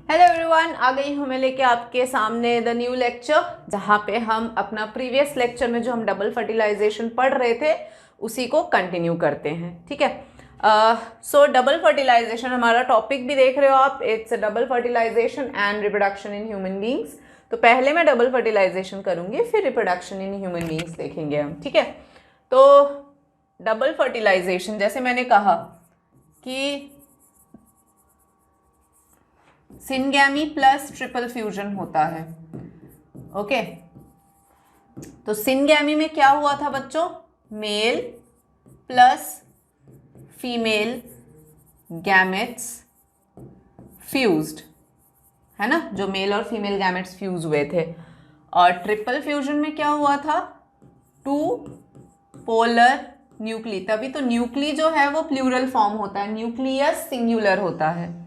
Hello everyone, आ गई हूँ मैं लेके आपके सामने द न्यू लेक्चर, जहाँ पे हम अपना प्रीवियस लेक्चर में जो हम डबल फर्टिलाइजेशन पढ़ रहे थे उसी को कंटिन्यू करते हैं। ठीक है। सो डबल फर्टिलाइजेशन हमारा टॉपिक भी देख रहे हो आप, it's double fertilization and reproduction in human beings. तो पहले मैं डबल फर्टिलाइजेशन करूँगी, फिर रिप्रोडक्शन इन ह्यूमन बींग्स देखेंगे हम। ठीक है। तो डबल फर्टिलाइजेशन जैसे मैंने कहा कि सिनगैमी प्लस ट्रिपल फ्यूजन होता है। ओके, तो सिनगैमी में क्या हुआ था बच्चों? Male plus female gametes fused, है ना, जो मेल और फीमेल गैमेट्स फ्यूज हुए थे। और ट्रिपल फ्यूजन में क्या हुआ था? टू पोलर न्यूक्ली, तभी तो न्यूक्ली जो है वो प्लूरल फॉर्म होता है, न्यूक्लियस सिंगुलर होता है।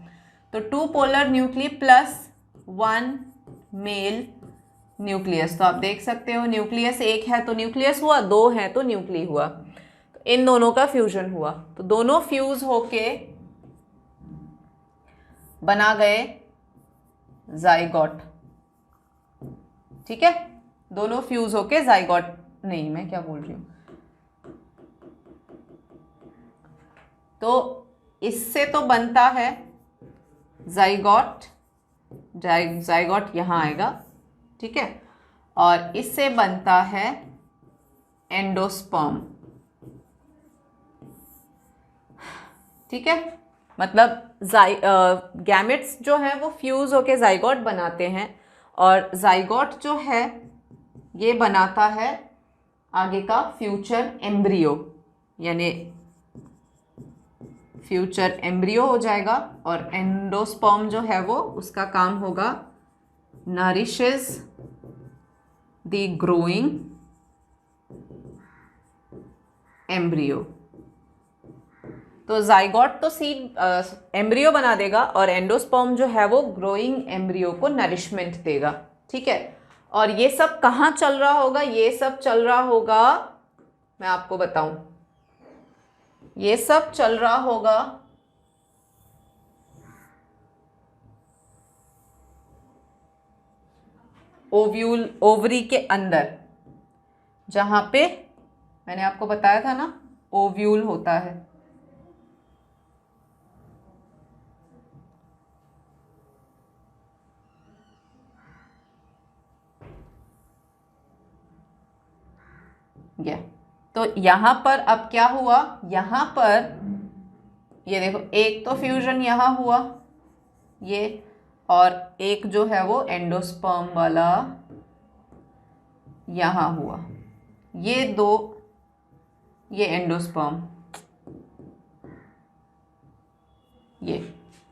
तो two polar nuclei plus one male nucleus. तो आप देख सकते हो न्यूक्लियस एक है तो न्यूक्लियस हुआ, दो है तो न्यूक्ली हुआ। तो इन दोनों का फ्यूजन हुआ, तो दोनों फ्यूज होके बना गए जाइगोट। ठीक है, दोनों फ्यूज होके जाइगोट, नहीं मैं क्या बोल रही हूं, तो इससे तो बनता है जाइगोट, जाइगोट यहां आएगा। ठीक है, और इससे बनता है एंडोस्पर्म। ठीक है, मतलब गैमेट्स जो है वो फ्यूज होके जाइगोट बनाते हैं, और जाइगोट जो है ये बनाता है आगे का फ्यूचर एम्ब्रियो, यानी फ्यूचर एम्ब्रियो हो जाएगा। और एंडोस्पर्म जो है वो उसका काम होगा नरिशेस द ग्रोइंग एम्ब्रियो। तो जाइगोट तो सीड एम्ब्रियो बना देगा, और एंडोस्पर्म जो है वो ग्रोइंग एम्ब्रियो को नरिशमेंट देगा। ठीक है, और ये सब कहाँ चल रहा होगा? ये सब चल रहा होगा, मैं आपको बताऊं, ये सब चल रहा होगा ओव्यूल, ओवरी के अंदर, जहां पे मैंने आपको बताया था ना ओव्यूल होता है। तो यहां पर अब क्या हुआ? यहां पर ये देखो, एक तो फ्यूजन यहां हुआ ये, और एक जो है वो एंडोस्पर्म वाला यहां हुआ, ये दो, ये एंडोस्पर्म, ये।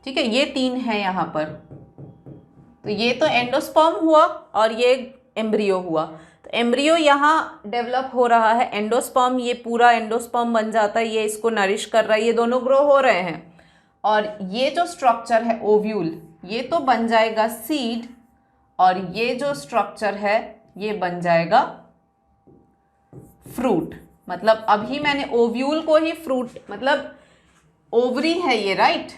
ठीक है, ये तीन है यहां पर। तो ये तो एंडोस्पर्म हुआ और ये एम्ब्रियो हुआ। तो एम्ब्रियो यहाँ डेवलप हो रहा है, एंडोस्पर्म, ये पूरा एंडोस्पर्म बन जाता है, ये इसको नरिश कर रहा है, ये दोनों ग्रो हो रहे हैं। और ये जो स्ट्रक्चर है ओव्यूल, ये तो बन जाएगा सीड, और ये जो स्ट्रक्चर है ये बन जाएगा फ्रूट। मतलब अभी मैंने ओव्यूल को ही फ्रूट, मतलब ओवरी है ये, राइट।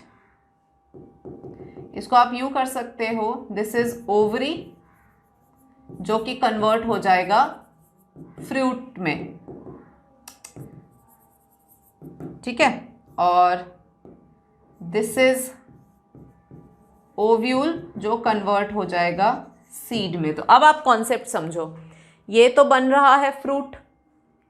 इसको आप यूं कर सकते हो, दिस इज ओवरी, जो कि कन्वर्ट हो जाएगा फ्रूट में। ठीक है, और दिस इज ओव्यूल, जो कन्वर्ट हो जाएगा सीड में। तो अब आप कॉन्सेप्ट समझो, ये तो बन रहा है फ्रूट,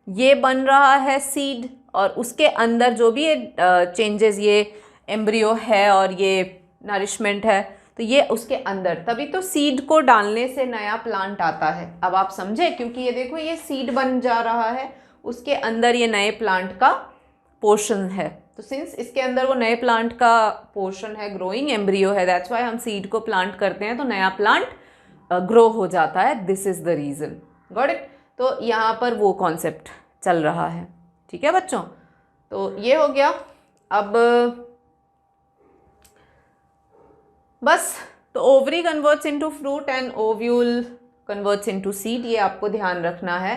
ये बन रहा है सीड, और उसके अंदर जो भी चेंजेस, ये एम्ब्रियो है और ये नरिशमेंट है, तो ये उसके अंदर, तभी तो सीड को डालने से नया प्लांट आता है। अब आप समझे, क्योंकि ये देखो ये सीड बन जा रहा है, उसके अंदर ये नए प्लांट का पोर्शन है। तो सिंस इसके अंदर वो नए प्लांट का पोर्शन है, ग्रोइंग एम्ब्रियो है, दैट्स व्हाई हम सीड को प्लांट करते हैं तो नया प्लांट ग्रो हो जाता है। This is the reason, got it. तो यहाँ पर वो कॉन्सेप्ट चल रहा है। ठीक है बच्चों, तो ये हो गया। अब बस, तो ovary converts into fruit and ovule converts into seed, ये आपको ध्यान रखना है।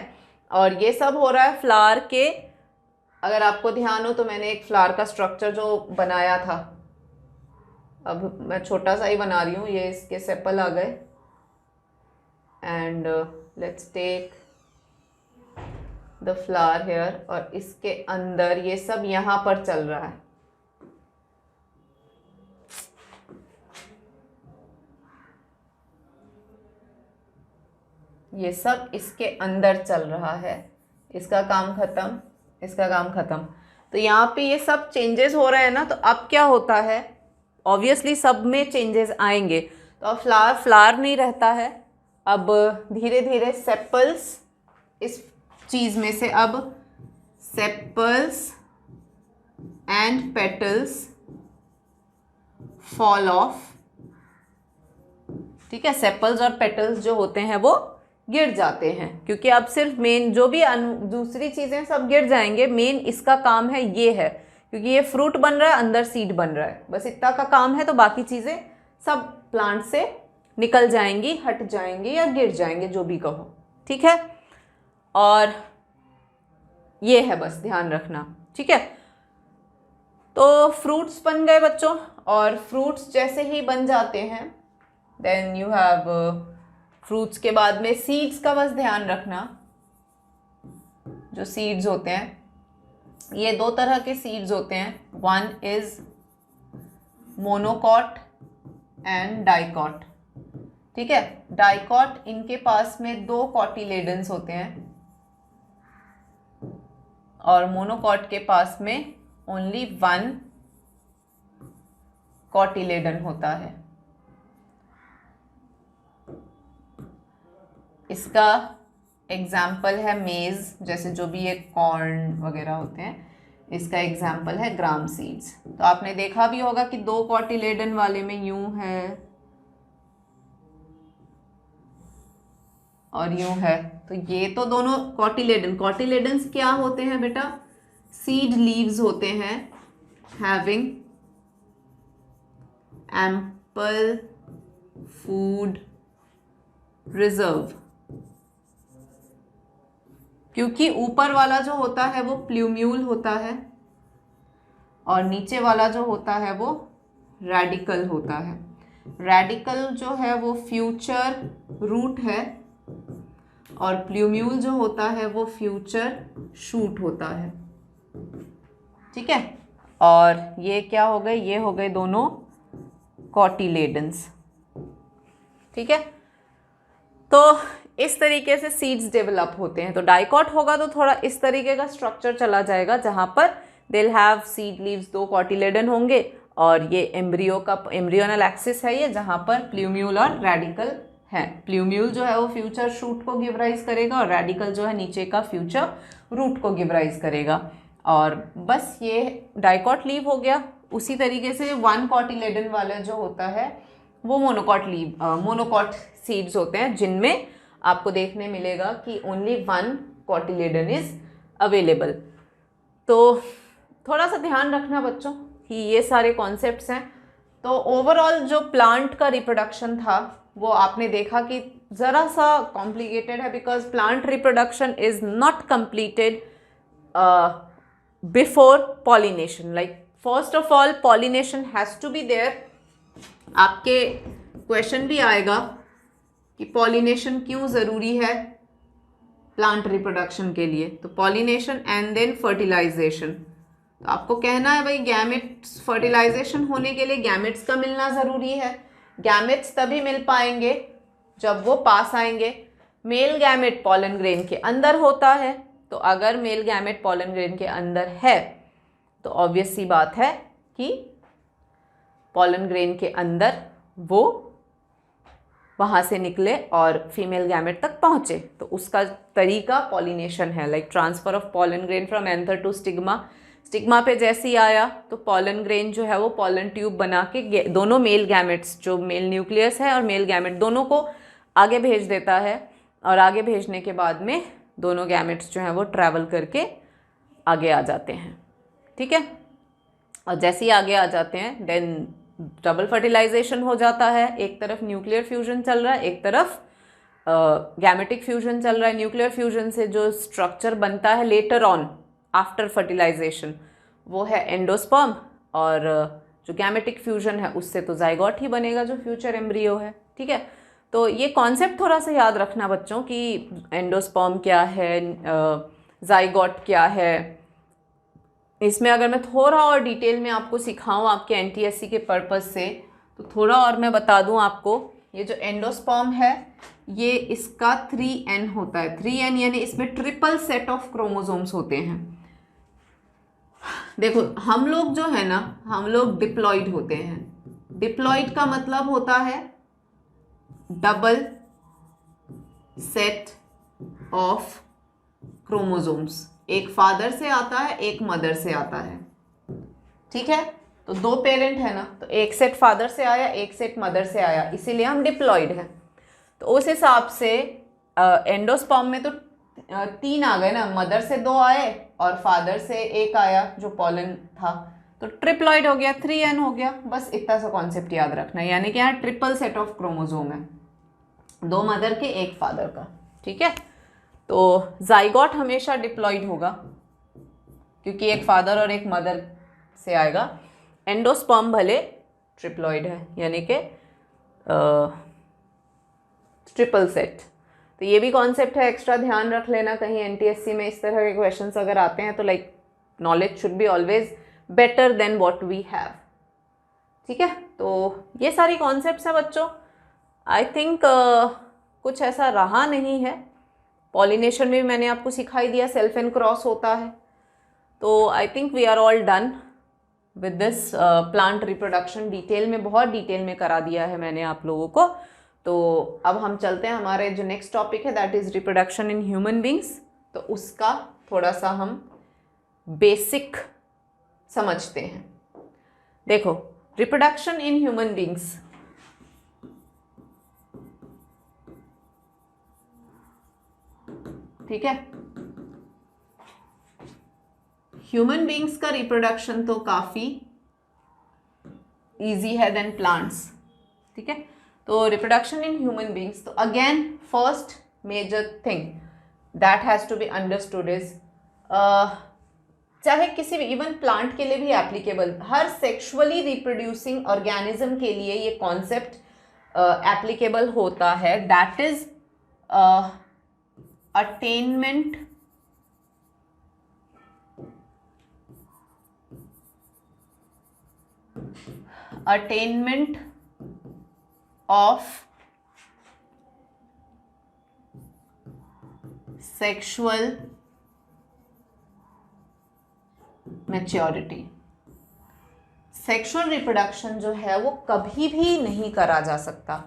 और ये सब हो रहा है फ्लावर के, अगर आपको ध्यान हो तो मैंने एक फ्लावर का स्ट्रक्चर जो बनाया था अब मैं छोटा सा ही बना रही हूँ, ये इसके सेपल आ गए। And let's take the flower here, और इसके अंदर ये सब यहाँ पर चल रहा है। ये सब इसके अंदर चल रहा है। इसका काम खत्म, इसका काम खत्म। तो यहाँ पे ये सब चेंजेस हो रहे हैं ना, तो अब क्या होता है, ऑब्वियसली सब में चेंजेस आएंगे। तो अब फ्लावर नहीं रहता है, अब धीरे धीरे सेपल्स, इस चीज़ में से अब sepals and petals fall of. ठीक है, सेपल्स और पेटल्स जो होते हैं वो गिर जाते हैं, क्योंकि अब सिर्फ मेन जो भी दूसरी चीज़ें सब गिर जाएंगे, मेन इसका काम है ये है, क्योंकि ये फ्रूट बन रहा है, अंदर सीड बन रहा है, बस इतना का काम है। तो बाकी चीज़ें सब प्लांट से निकल जाएंगी, हट जाएंगी या गिर जाएंगे, जो भी कहो। ठीक है, और ये है, बस ध्यान रखना। ठीक है, तो फ्रूट्स बन गए बच्चों, और फ्रूट्स जैसे ही बन जाते हैं देन यू हैव फ्रूट्स के बाद में सीड्स का बस ध्यान रखना। जो सीड्स होते हैं, ये दो तरह के सीड्स होते हैं, one is monocot and dicot. ठीक है, डाइकॉट, इनके पास में 2 कॉटिलेडन्स होते हैं, और मोनोकॉट के पास में ओनली 1 कॉटिलेडन होता है। इसका एग्जाम्पल है मेज, जैसे जो भी ये कॉर्न वगैरह होते हैं, इसका एग्जाम्पल है ग्राम सीड्स। तो आपने देखा भी होगा कि 2 कॉटिलेडन वाले में यूं है और यूं है। तो ये तो दोनों कॉटिलेडन्स क्या होते हैं बेटा? सीड लीव्स होते हैं, हैविंग एम्पल फूड रिजर्व। क्योंकि ऊपर वाला जो होता है वो प्लूम्यूल होता है, और नीचे वाला जो होता है वो रेडिकल होता है। रेडिकल जो है वो फ्यूचर रूट है, और प्लूम्यूल जो होता है वो फ्यूचर शूट होता है। ठीक है, और ये क्या हो गए? ये हो गए दोनों कॉटिलेडन्स। ठीक है, तो इस तरीके से सीड्स डेवलप होते हैं। तो डाइकॉट होगा तो थोड़ा इस तरीके का स्ट्रक्चर चला जाएगा, जहां पर they'll have seed leaves, 2 cotyledon होंगे, और ये एम्ब्रियो का एम्ब्रियोनल एक्सिस है ये, जहां पर प्लूम्यूल और रेडिकल है। प्लूम्यूल जो है वो फ्यूचर शूट को गिव राइज करेगा, और रेडिकल जो है नीचे का फ्यूचर रूट को गिव राइज करेगा। और बस ये डाइकॉट लीव हो गया। उसी तरीके से 1 कॉटिलेडन वाला जो होता है वो मोनोकॉट सीड्स होते हैं, जिनमें आपको देखने मिलेगा कि ओनली 1 कॉटिलेडन इज अवेलेबल। तो थोड़ा सा ध्यान रखना बच्चों कि ये सारे कॉन्सेप्ट्स हैं। तो ओवरऑल जो प्लांट का रिप्रोडक्शन था वो आपने देखा कि ज़रा सा कॉम्प्लिकेटेड है, because plant reproduction is not completed before pollination. Like first of all pollination has to be there. आपके क्वेश्चन भी आएगा कि पॉलिनेशन क्यों ज़रूरी है प्लांट रिप्रोडक्शन के लिए। तो पॉलिनेशन एंड देन फर्टिलाइजेशन। तो आपको कहना है भाई गैमेट्स, फर्टिलाइजेशन होने के लिए गैमेट्स का मिलना ज़रूरी है। गैमेट्स तभी मिल पाएंगे जब वो पास आएंगे। मेल गैमेट पॉलन ग्रेन के अंदर होता है, तो अगर मेल गैमेट पॉलन ग्रेन के अंदर है तो ऑब्वियस सी बात है कि पॉलन ग्रेन के अंदर वो वहाँ से निकले और फीमेल गैमेट तक पहुँचे। तो उसका तरीका पॉलिनेशन है, like transfer of pollen grain from anther to stigma. Stigma पे जैसे ही आया तो पॉलन ग्रेन जो है वो पॉलन ट्यूब बना के दोनों मेल गैमेट्स, जो मेल न्यूक्लियस है और मेल गैमेट, दोनों को आगे भेज देता है। और आगे भेजने के बाद में दोनों गैमेट्स जो हैं वो ट्रैवल करके आगे आ जाते हैं। ठीक है, और जैसे ही आगे आ जाते हैं देन डबल फर्टिलाइजेशन हो जाता है। एक तरफ न्यूक्लियर फ्यूजन चल रहा है, एक तरफ गैमेटिक फ्यूजन चल रहा है। न्यूक्लियर फ्यूजन से जो स्ट्रक्चर बनता है लेटर ऑन आफ्टर फर्टिलाइजेशन वो है एंडोस्पर्म, और जो गैमेटिक फ्यूजन है उससे तो जाइगोट ही बनेगा जो फ्यूचर एम्ब्रियो है, ठीक है। तो ये कॉन्सेप्ट थोड़ा सा याद रखना बच्चों कि एंडोस्पर्म क्या है, जाइगोट क्या है। इसमें अगर मैं थोड़ा और डिटेल में आपको सिखाऊं आपके एनटीएससी के पर्पस से, तो थोड़ा और मैं बता दूं आपको, ये जो एंडोस्पर्म है ये इसका 3n होता है। 3n यानी इसमें ट्रिपल सेट ऑफ क्रोमोसोम्स होते हैं। देखो हम लोग जो है ना, हम लोग डिप्लॉइड होते हैं। डिप्लॉइड का मतलब होता है डबल सेट ऑफ क्रोमोसोम्स, एक फादर से आता है एक मदर से आता है, ठीक है। तो दो पेरेंट है ना, तो एक सेट फादर से आया एक सेट मदर से आया, इसीलिए हम डिप्लॉइड हैं। तो उस हिसाब से एंडोस्पर्म में तो 3 आ गए ना, मदर से 2 आए और फादर से 1 आया जो पॉलन था, तो ट्रिप्लॉइड हो गया, 3n हो गया। बस इतना सा कॉन्सेप्ट याद रखना है, यानी कि यहाँ ट्रिपल सेट ऑफ क्रोमोसोम है, 2 मदर के 1 फादर का, ठीक है। तो जाइगोट हमेशा डिप्लॉइड होगा क्योंकि एक फादर और एक मदर से आएगा। एंडोस्पर्म भले ट्रिप्लॉइड है यानी कि ट्रिपल सेट। तो ये भी कॉन्सेप्ट है, एक्स्ट्रा ध्यान रख लेना, कहीं एनटीएससी में इस तरह के क्वेश्चंस अगर आते हैं तो like knowledge should be always better than what we have, ठीक है। तो ये सारी कॉन्सेप्ट्स हैं बच्चों। आई थिंक कुछ ऐसा रहा नहीं है। पॉलिनेशन में भी मैंने आपको सिखाई दिया, सेल्फ एंड क्रॉस होता है। तो I think we are all done with this plant reproduction. Detail में, बहुत डिटेल में करा दिया है मैंने आप लोगों को। तो अब हम चलते हैं हमारे जो नेक्स्ट टॉपिक है, that is reproduction in human beings. तो उसका थोड़ा सा हम बेसिक समझते हैं। देखो रिप्रोडक्शन इन ह्यूमन बींग्स, ठीक है। ह्यूमन बींग्स का रिप्रोडक्शन तो काफी इजी है देन प्लांट्स, ठीक है। तो रिप्रोडक्शन इन ह्यूमन बींग्स, तो again first major thing that has to be understood is, चाहे किसी भी इवन प्लांट के लिए भी एप्लीकेबल, हर सेक्सुअली रिप्रोड्यूसिंग ऑर्गेनिज्म के लिए ये कॉन्सेप्ट एप्लीकेबल होता है, that is attainment of sexual maturity। Sexual reproduction जो है वो कभी भी नहीं करा जा सकता।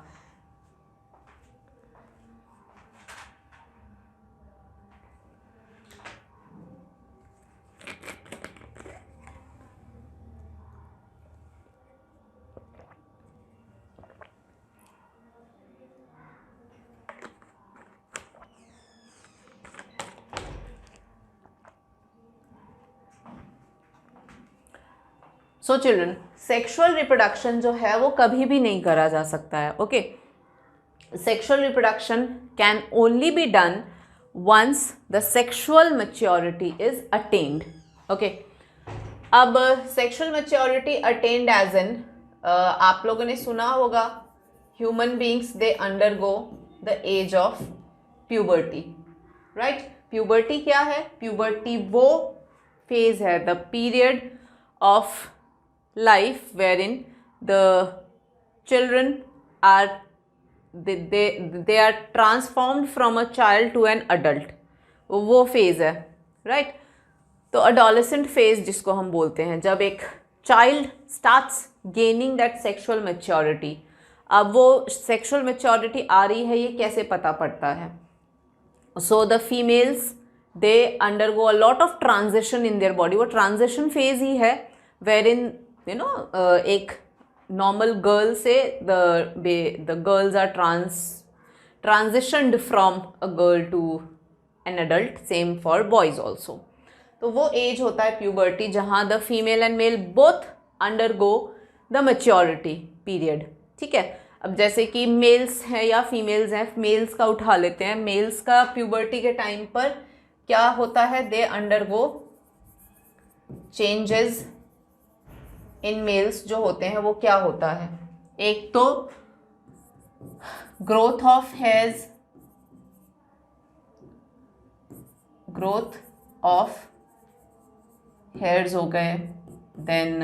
सो चिल्ड्रन, सेक्सुअल रिप्रोडक्शन जो है वो कभी भी नहीं करा जा सकता है, okay. Sexual reproduction can only be done once the sexual maturity is attend, okay. अब sexual maturity attend as an, आप लोगों ने सुना होगा human beings they undergo the age of puberty, right. Puberty क्या है? प्यूबर्टी वो फेज है, the period of life wherein the children are they are transformed from a child to an adult, वो फेज है, राइट। तो adolescent phase जिसको हम बोलते हैं, जब एक child starts gaining that sexual maturity. अब वो सेक्सुअल मैच्योरिटी आ रही है, ये कैसे पता पड़ता है? So the females they undergo a lot of transition in their body, वो ट्रांजिशन फेज ही है wherein you know एक नॉर्मल गर्ल से the girls are transitioned from a girl to an adult, same for boys also। तो वो as होता है puberty जहाँ the female and male both undergo the maturity period, ठीक है। अब जैसे कि मेल्स हैं या फीमेल्स हैं, मेल्स का उठा लेते हैं। मेल्स का प्यूबर्टी के टाइम पर क्या होता है? They undergo changes in males जो होते हैं वो क्या होता है? एक तो growth of hairs, growth of hairs हो गए, देन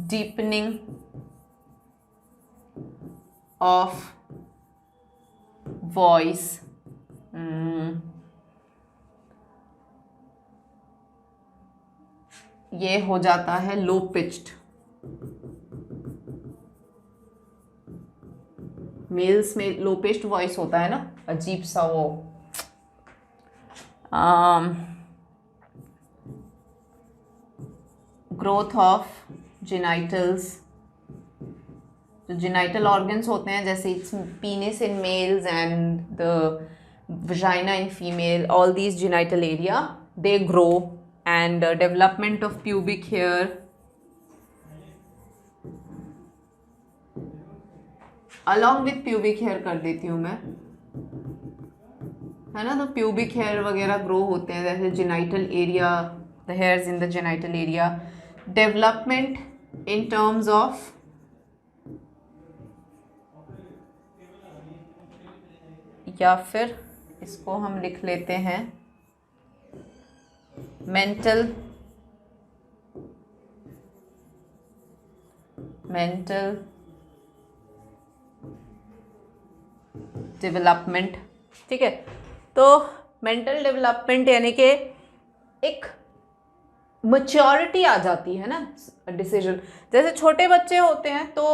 डीपनिंग ऑफ वॉइस, ये हो जाता है लो पिच्ड। मेल्स में लो पिच्ड वॉइस होता है ना, अजीब सा वो ग्रोथ ऑफ जेनाइटल्स, जो जेनाइटल ऑर्गन्स होते हैं जैसे it's penis in males and the vagina in female, all these genital area they grow, and development of pubic hair, along with pubic hair कर देती हूँ मैं, है ना। तो प्यूबिक हेयर वगैरह ग्रो होते हैं जैसे genital area, the hairs in the genital area, development in terms of या फिर इसको हम लिख लेते हैं मेंटल डेवलपमेंट, ठीक है। तो मेंटल डेवलपमेंट यानी कि एक मैच्योरिटी आ जाती है ना डिसीजन। जैसे छोटे बच्चे होते हैं तो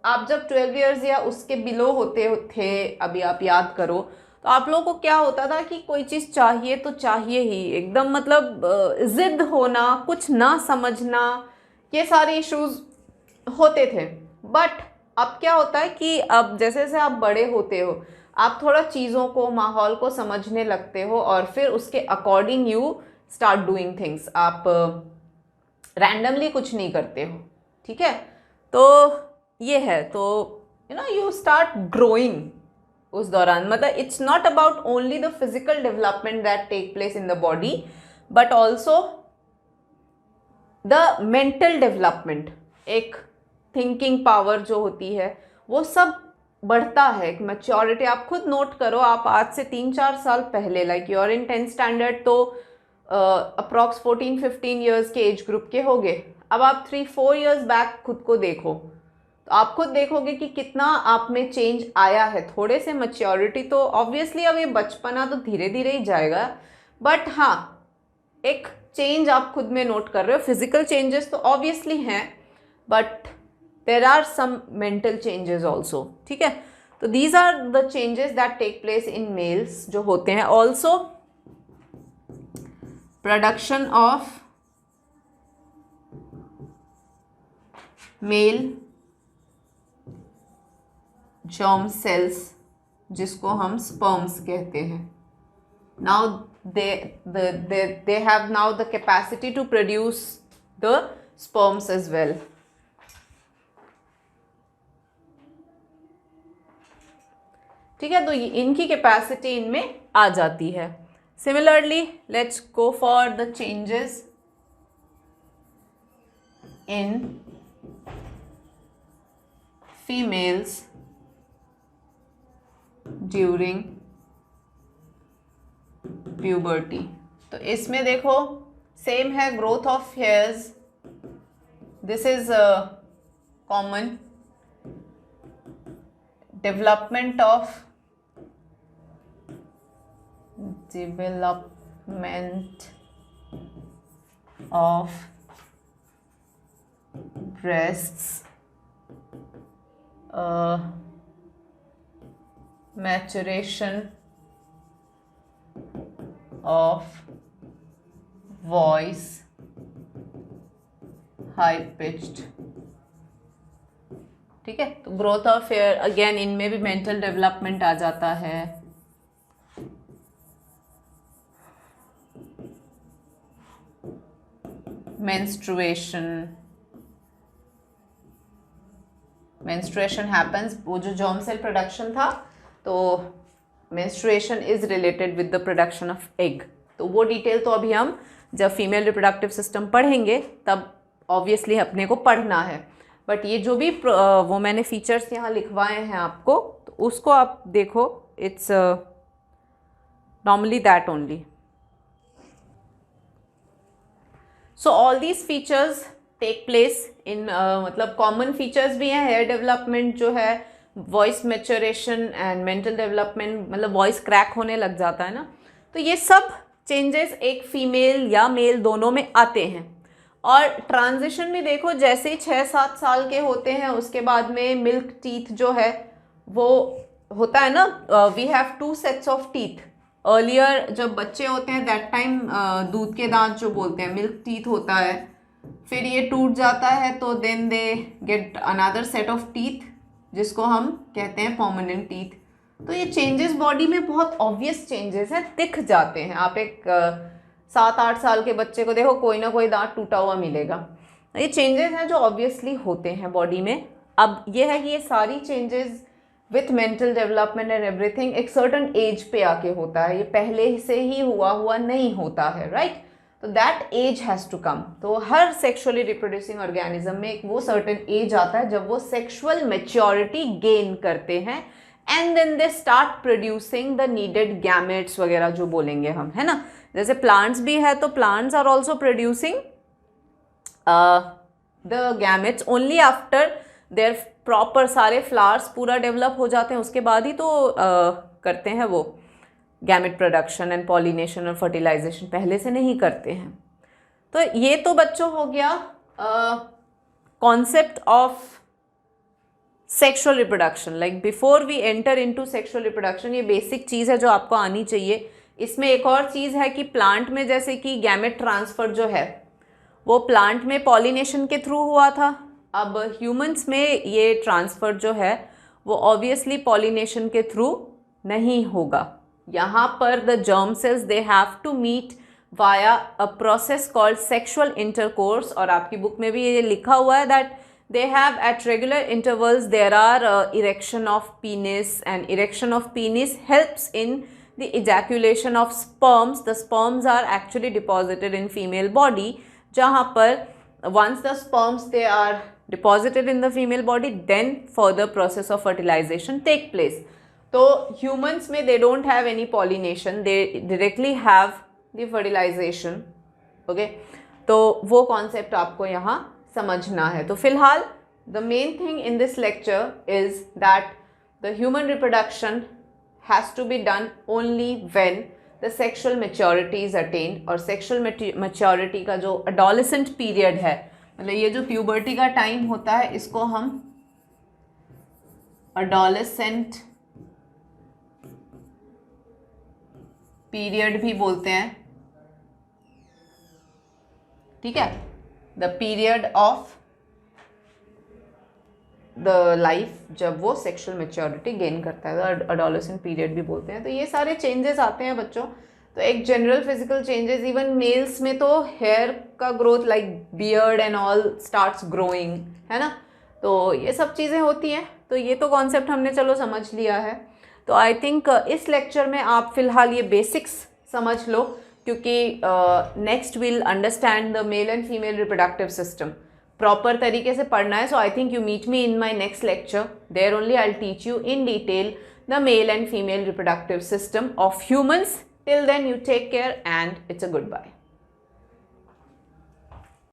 आप जब 12 इयर्स या उसके बिलो होते थे, अभी आप याद करो, तो आप लोगों को क्या होता था कि कोई चीज़ चाहिए तो चाहिए ही, एकदम मतलब जिद होना, कुछ ना समझना, ये सारे इश्यूज होते थे। बट अब क्या होता है कि अब जैसे जैसे आप बड़े होते हो, आप थोड़ा चीज़ों को, माहौल को समझने लगते हो और फिर उसके according you start doing things. आप रैंडमली कुछ नहीं करते हो, ठीक है। तो ये है, तो यू स्टार्ट ग्रोइंग उस दौरान। मतलब it's not about only the physical development that take place in the body, but also the mental development, एक थिंकिंग पावर जो होती है वो सब बढ़ता है, एक मैच्योरिटी। आप खुद नोट करो, आप आज से 3-4 साल पहले, like you are in 10th standard, तो अप्रॉक्स 14-15 ईयर्स के एज ग्रुप के होगे। अब आप 3-4 ईयर्स बैक खुद को देखो, तो आप खुद देखोगे कि कितना आप में चेंज आया है। थोड़े से मैच्योरिटी तो ऑब्वियसली, अब ये बचपना तो धीरे धीरे ही जाएगा, बट हाँ एक चेंज आप खुद में नोट कर रहे हो। फिजिकल चेंजेस तो ऑब्वियसली हैं, but there are some mental changes also, ठीक है। तो these are the changes that take place in males जो होते हैं। Also production of male germ cells, जिसको हम sperms कहते हैं। Now they have now the capacity to produce the sperms as well. ठीक है, तो इनकी कैपेसिटी इनमें आ जाती है। Similarly let's go for the changes in females during puberty. तो इसमें देखो सेम है, growth of hairs, this is common, development of breasts, maturation of voice, high pitched, ठीक है। तो ग्रोथ ऑफ हेयर अगेन, इनमें भी मेंटल डेवलपमेंट आ जाता है। मेंस्ट्रुएशन हैपन्स, वो जो जर्म सेल प्रोडक्शन था, तो menstruation is related with the production of egg. तो वो डिटेल तो अभी हम जब फीमेल रिप्रोडक्टिव सिस्टम पढ़ेंगे तब ऑब्वियसली अपने को पढ़ना है, बट ये जो भी वो मैंने फीचर्स यहाँ लिखवाए हैं आपको, तो उसको आप देखो, it's normally that only. So all these features take place in, मतलब कॉमन फीचर्स भी हैं. हेयर डेवलपमेंट जो है, voice maturation and mental development, मतलब वॉइस क्रैक होने लग जाता है ना, तो ये सब चेंजेस एक फीमेल या मेल दोनों में आते हैं. और ट्रांजिशन में देखो, जैसे ही 6-7 साल के होते हैं उसके बाद में मिल्क टीथ जो है वो होता है ना, we have 2 sets of teeth. Earlier जब बच्चे होते हैं दैट टाइम दूध के दांत जो बोलते हैं, मिल्क टीथ होता है. फिर ये टूट जाता है तो then they get another set of teeth जिसको हम कहते हैं परमानेंट टीथ. तो ये चेंजेस बॉडी में बहुत ऑब्वियस चेंजेस हैं, दिख जाते हैं. आप एक 7-8 साल के बच्चे को देखो, कोई ना कोई दांत टूटा हुआ मिलेगा. ये चेंजेस हैं जो ऑब्वियसली होते हैं बॉडी में. अब ये है कि ये सारी changes with mental development and everything एक सर्टन एज पे आके होता है. ये पहले से ही हुआ नहीं होता है, राइट? तो that age has to come. तो हर सेक्सुअली रिप्रोड्यूसिंग ऑर्गेनिज्म में एक वो सर्टन एज आता है जब वो सेक्सुअल मैच्योरिटी गेन करते हैं, and then they start producing the needed gametes वगैरह जो बोलेंगे हम, है ना. जैसे प्लांट्स भी है तो plants are also producing the gametes only after their proper सारे फ्लावर्स पूरा डेवलप हो जाते हैं, उसके बाद ही तो करते हैं वो गैमेट प्रोडक्शन एंड पॉलिनेशन और फर्टिलाइजेशन, पहले से नहीं करते हैं. तो ये तो बच्चों हो गया concept of sexual reproduction. Like before we enter into sexual reproduction, ये बेसिक चीज़ है जो आपको आनी चाहिए. इसमें एक और चीज़ है कि प्लांट में जैसे कि गैमेट ट्रांसफ़र जो है वो प्लांट में पॉलिनेशन के थ्रू हुआ था. अब ह्यूमंस में ये ट्रांसफ़र जो है वो ऑब्वियसली पॉलिनेशन के थ्रू नहीं होगा. यहाँ पर the germ cells they have to meet via a process called sexual intercourse. और आपकी बुक में भी ये लिखा हुआ है that they have at regular intervals there are erection of penis, and erection of penis helps in the ejaculation of sperms. The sperms are actually deposited in female body, जहाँ पर once the sperms they are deposited in the female body, then further process of fertilization take place. तो humans में they don't have any pollination, they directly have the fertilization. okay? तो वो concept आपको यहाँ समझना है. तो फिलहाल the main thing in this lecture is that the human reproduction has to be done only when the sexual maturity is attained. और sexual maturity का जो adolescent period है, मतलब ये जो puberty का time होता है, इसको हम adolescent period भी बोलते हैं. ठीक है, the period of the life जब वो सेक्सुअल मैच्योरिटी गेन करता है, एडोलेसेंट पीरियड भी बोलते हैं. तो ये सारे चेंजेस आते हैं बच्चों. तो एक general physical changes, even males में तो हेयर का growth like beard and all starts growing, है ना. तो ये सब चीज़ें होती हैं. तो ये तो कॉन्सेप्ट हमने चलो समझ लिया है. तो आई थिंक इस लेक्चर में आप फिलहाल ये बेसिक्स समझ लो, क्योंकि next will understand the male and female reproductive system. Proper तरीके से पढ़ना है. So I think you meet me in my next lecture. There only I will teach you in detail the male and female reproductive system of humans. Till then you take care and it's a good bye.